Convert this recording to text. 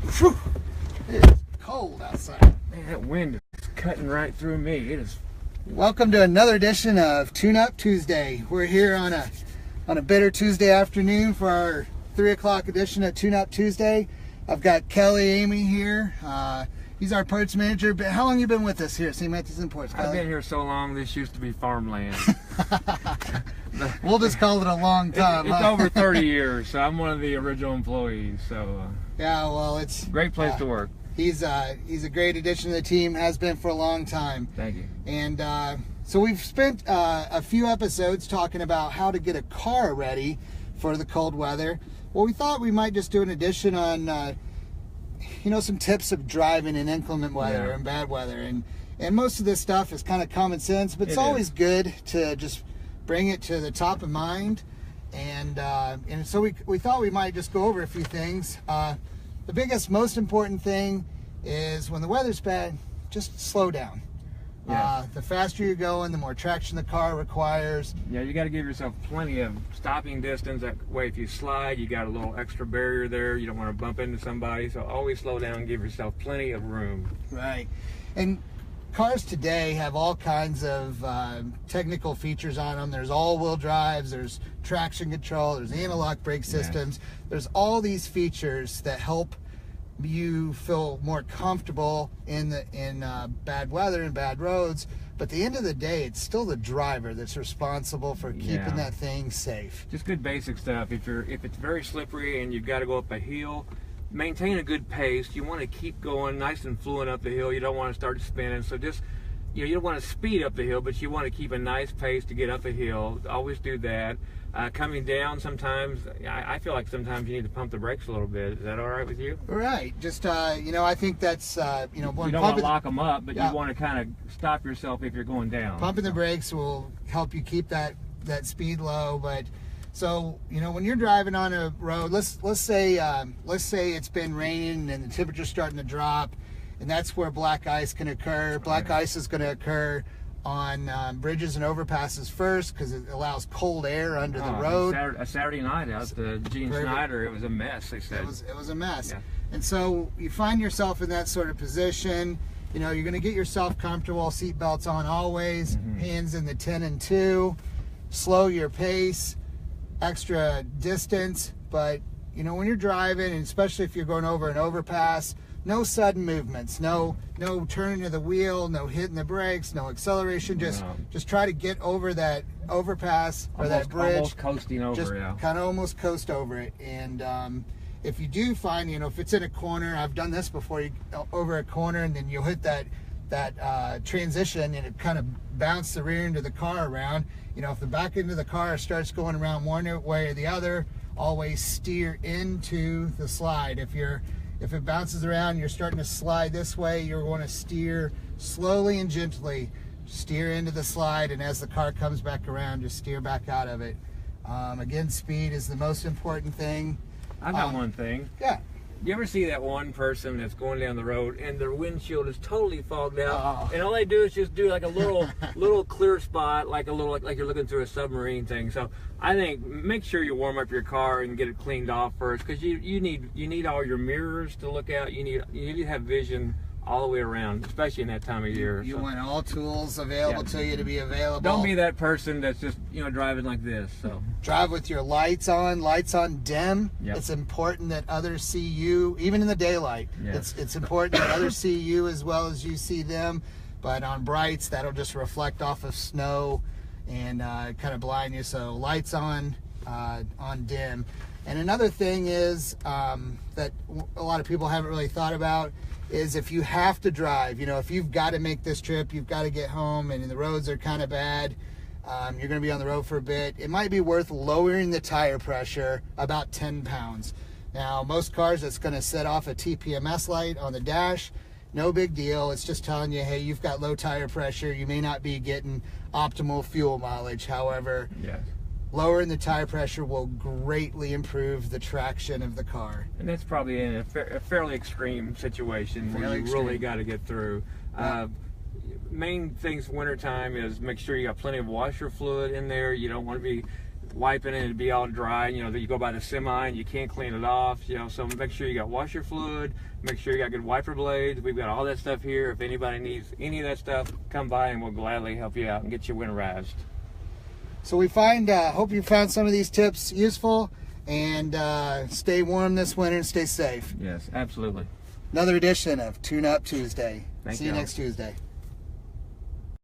Whew. It is cold outside. Man, that wind is cutting right through me. It is. Welcome to another edition of Tune Up Tuesday. We're here on a bitter Tuesday afternoon for our 3 o'clock edition of Tune Up Tuesday. I've got Kelly Amy here. He's our parts manager. But how long have you been with us here at St. Matthews Imports, Kelly? I've been here so long, this used to be farmland. We'll just call it a long time. It's over 30 years, so I'm one of the original employees. So yeah, well, it's great place to work. He's a great addition to the team, has been for a long time. Thank you. And so we've spent a few episodes talking about how to get a car ready for the cold weather. Well, we thought we might just do an edition on, some tips of driving in inclement weather and bad weather. And most of this stuff is kind of common sense, but it's always good to just bring it to the top of mind. And so we thought we might just go over a few things. The biggest, most important thing is when the weather's bad, just slow down. Yes. The faster you're going, the more traction the car requires. Yeah, you got to give yourself plenty of stopping distance. That way, if you slide, you got a little extra barrier there. You don't want to bump into somebody. So always slow down and give yourself plenty of room. Right. And cars today have all kinds of technical features on them. There's all-wheel drives, there's traction control, there's analog brake systems. Yes. There's all these features that help you feel more comfortable in bad weather and bad roads. But at the end of the day, it's still the driver that's responsible for keeping that thing safe. Just good basic stuff. If it's very slippery and you've got to go up a hill, maintain a good pace. You want to keep going nice and fluent up the hill. You don't want to start spinning. So just, you don't want to speed up the hill, but you want to keep a nice pace to get up a hill. Always do that. Coming down, sometimes, I feel like sometimes you need to pump the brakes a little bit. Is that all right with you? Right. Just, I think that's, you don't want to lock them up, but you want to kind of stop yourself if you're going down. Pumping the brakes will help you keep that speed low. But so, when you're driving on a road, let's say it's been raining and the temperature's starting to drop, and that's where black ice can occur. Black ice is going to occur on bridges and overpasses first because it allows cold air under the road. A Saturday night out to Gene Snyder, it was a mess, they said. It was a mess. Yeah. And so you find yourself in that sort of position. You're going to get yourself comfortable, seat belts on always, hands in the 10 and 2, slow your pace, extra distance. But, when you're driving, and especially if you're going over an overpass, no sudden movements, no turning of the wheel, no hitting the brakes, no acceleration. Just try to get over that overpass or that bridge. Almost coasting over, just kind of almost coast over it. And if you do find, if it's in a corner, I've done this before, over a corner, and then you'll hit that transition, and it kind of bounce the rear end of the car around. If the back end of the car starts going around one way or the other, always steer into the slide. If it bounces around, you're starting to slide this way, you're going to steer slowly and gently, steer into the slide, and as the car comes back around, just steer back out of it. Again, speed is the most important thing. I got one thing. Yeah. You ever see that one person that's going down the road and their windshield is totally fogged out, and all they do is just do like a little clear spot, like you're looking through a submarine thing. So I think make sure you warm up your car and get it cleaned off first, because you need all your mirrors to look out. You need to have vision all the way around, especially in that time of year. You want all tools available to you to be available. Don't be that person that's just driving like this. So drive with your lights on dim. Yep. It's important that others see you, even in the daylight. Yes. It's important that others see you as well as you see them. But on brights, that'll just reflect off of snow and kind of blind you. So lights on dim. And another thing is that a lot of people haven't really thought about is if you have to drive, if you've got to make this trip, you've got to get home, and the roads are kind of bad, you're going to be on the road for a bit, it might be worth lowering the tire pressure about 10 pounds. Now, most cars, it's going to set off a TPMS light on the dash. No big deal. It's just telling you, hey, you've got low tire pressure. You may not be getting optimal fuel mileage. However, lowering the tire pressure will greatly improve the traction of the car. And that's probably in a fairly extreme situation where you really got to get through. Main things wintertime is make sure you got plenty of washer fluid in there. You don't want to be wiping it, it'd be all dry. You know, that you go by the semi and you can't clean it off. You know, so make sure you got washer fluid. Make sure you got good wiper blades. We've got all that stuff here. If anybody needs any of that stuff, come by and we'll gladly help you out and get you winterized. So we hope you found some of these tips useful, and stay warm this winter and stay safe. Yes, absolutely. Another edition of Tune Up Tuesday. See you next Tuesday.